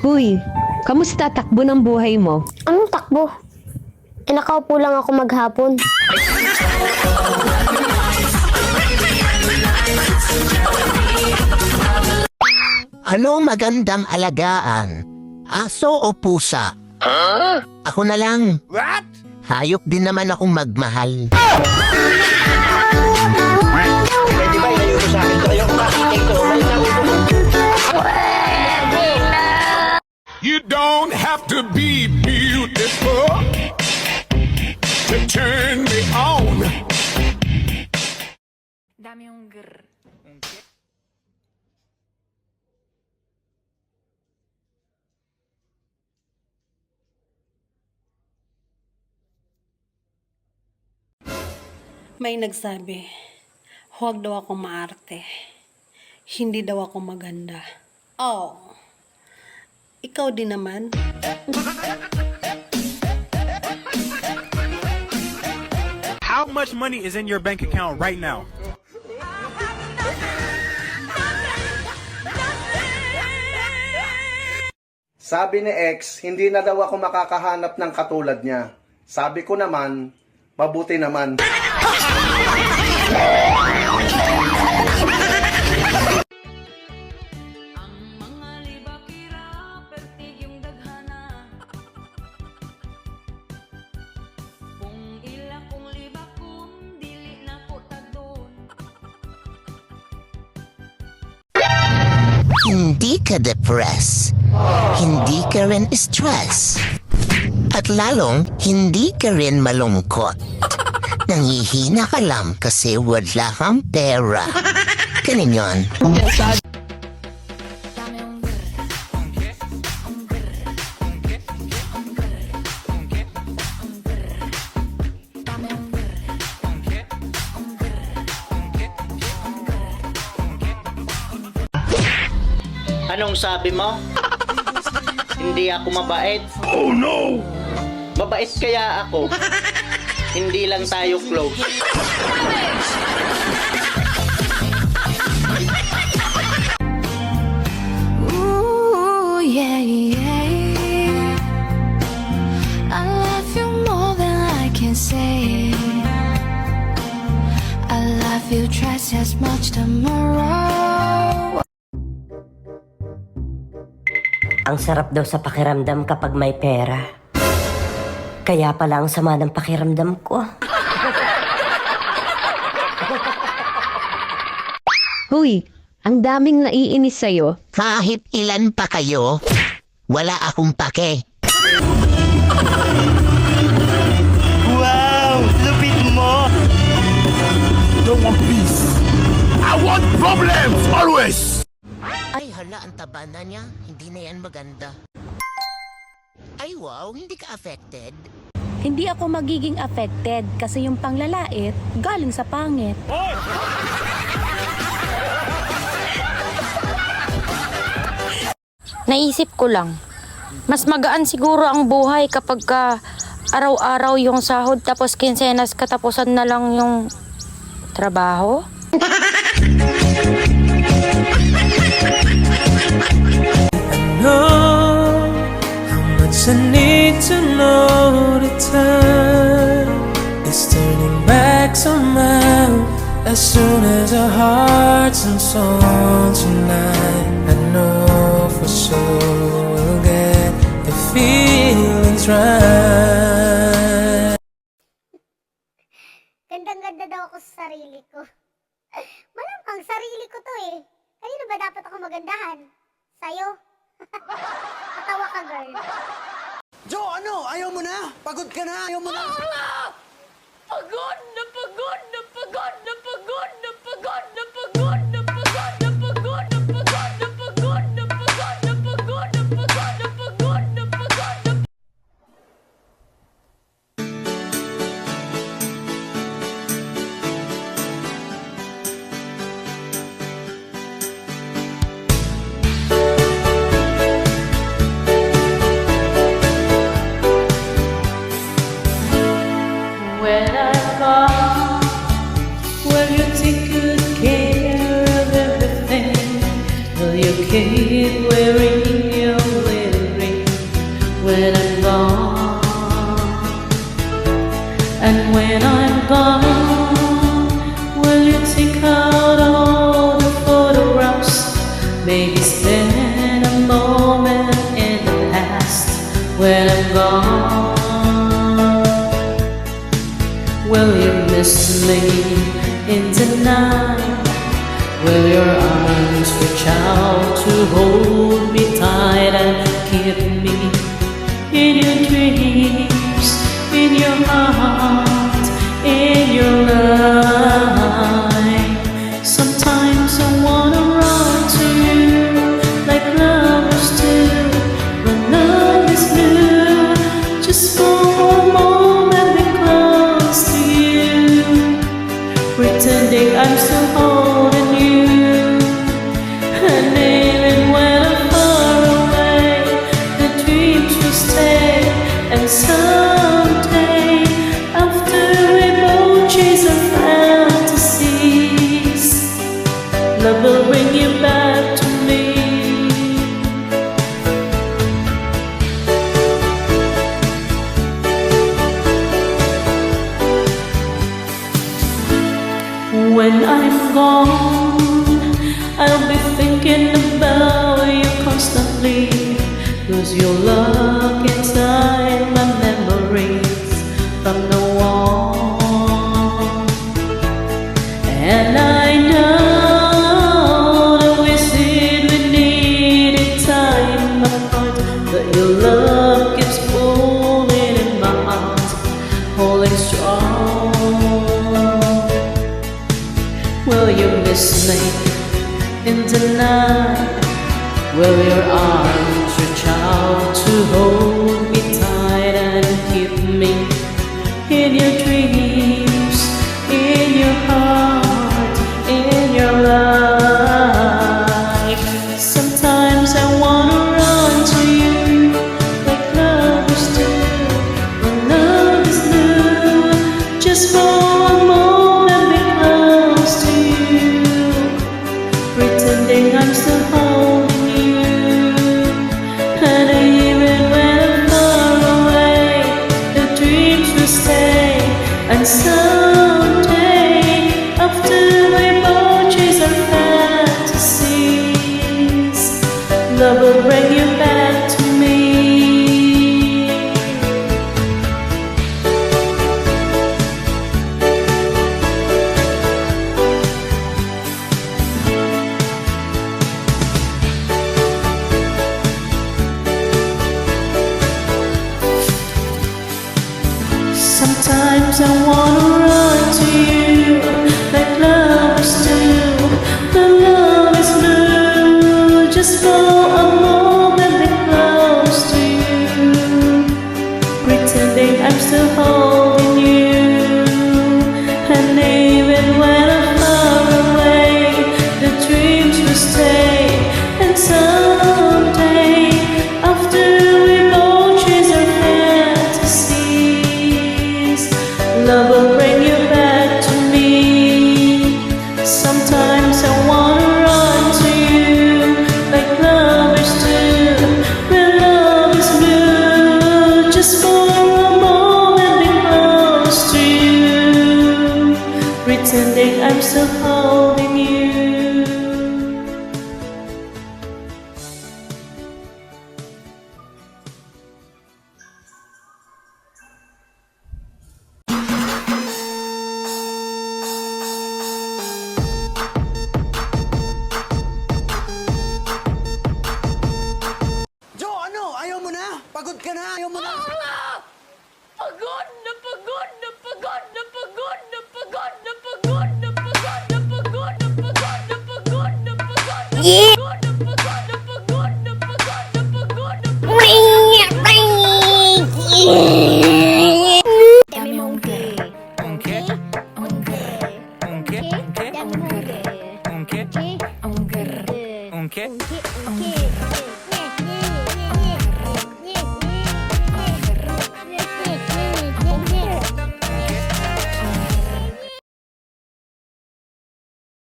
Huy, kamusta takbo ng buhay mo? Anong takbo? Nakaupo lang ako maghapon. Ano magandang alagaan? Aso o pusa? Ako na lang. What? Hayop din naman akong magmahal. Pwede ba ilayo ko sa akin to? Ayoko makita ito. Balik na ulo. You don't have to be beautiful to turn me on. Dame yung grr. May nagsabi, huwag daw ako maarte. Hindi daw ako maganda. Oh, ikaw din naman. How much money is in your bank account right now? Sabi ni X, hindi na daw ako makakahanap ng katulad niya. Sabi ko naman, mabuti naman. Hindi ka depressed. Hindi ka rin stress. At lalong, hindi ka rin malungkot. Nangihina ka lang kasi wala kang pera. Ganun yun. Anong sabi mo? Hindi ako mabait? Oh no! Mabait kaya ako? Hindi lang tayo close. Ooh, yeah, yeah. I love you more than I can say. I love you twice as much tomorrow. Ang sarap daw sa pakiramdam kapag may pera. Kaya pala ang sama ng pakiramdam ko. Huy, ang daming naiinis sa'yo. Kahit ilan pa kayo, wala akong pake. Wow! Lupit mo! Don't want peace. I want problems always. Ay, hala, ang taba na niya. Hindi na yan maganda. Ay, wow, hindi ka affected. Hindi ako magiging affected kasi yung panglalait galing sa pangit. Naisip ko lang, mas magaan siguro ang buhay kapag araw-araw yung sahod tapos kinsenas katapusan na lang yung trabaho. Know how much I need to know the time is turning back somehow as soon as our hearts and souls unite. I know for sure we'll get the feelings right. Gandang-ganda daw ako sa sarili ko. Malamang sarili ko to eh. Kanino ba dapat ako magandahan? Sa'yo? Matawa ka, girl. Jo, ano? Ayaw mo na? Pagod ka na? Ayaw mo na? Pagod na pagod na pagod na pagod na pagod na pagod na pagod na pagod na pagod na pagod na pagod na pagod na pagod na pagod na pagod na. When I fall gone? Will you miss me in the night? Will your arms reach out to hold me tight and keep me in your dreams, in your heart, in your life? Sometimes I wanna run to you like lovers do when love is new, just for a moment be close to you, pretending I'm still holding you. And even when I'm far away, the dreams will stay. And someday, after we both chase our fantasies, love will bring you back to me. When I'm gone, I'll be thinking about you constantly, 'cause your love inside my memories from the wall. And I know that we said we needed time apart, but your love keeps pulling in my heart, holding strong. Will you miss me in the night? Will your arms reach out to hold me tight and keep me in your dreams, in your heart, in your life? Sometimes I wanna run to you like lovers do when love is new, just for a moment be close to you, pretending I'm still holding you. And even when I'm far away, the dreams will stay. And someday, after we both chase our fantasies, love will bring you back to me. Sometimes I wanna run to you like lovers do. The love is blue, just for a moment be close to you, pretending I'm still holding you. And even when I'm far away, the dreams will stay. And someday, after we both chase our fantasies, love will bring you back to me. Sometimes I wanna run to you like lovers do when love is blue, just for a moment be close to you, pretending I'm still holding you. Joe, ano? Ayaw mo na? Pagod ka na? Ayaw mo na? Pagod na pagod na pagod na pagod na pagod na pagod na pagod na pagod na pagod na pagod na pagod na pagod na pagod na pagod na pagod na pagod na Dami mong gay. Okay. Okay. Okay. Okay. Okay. Okay.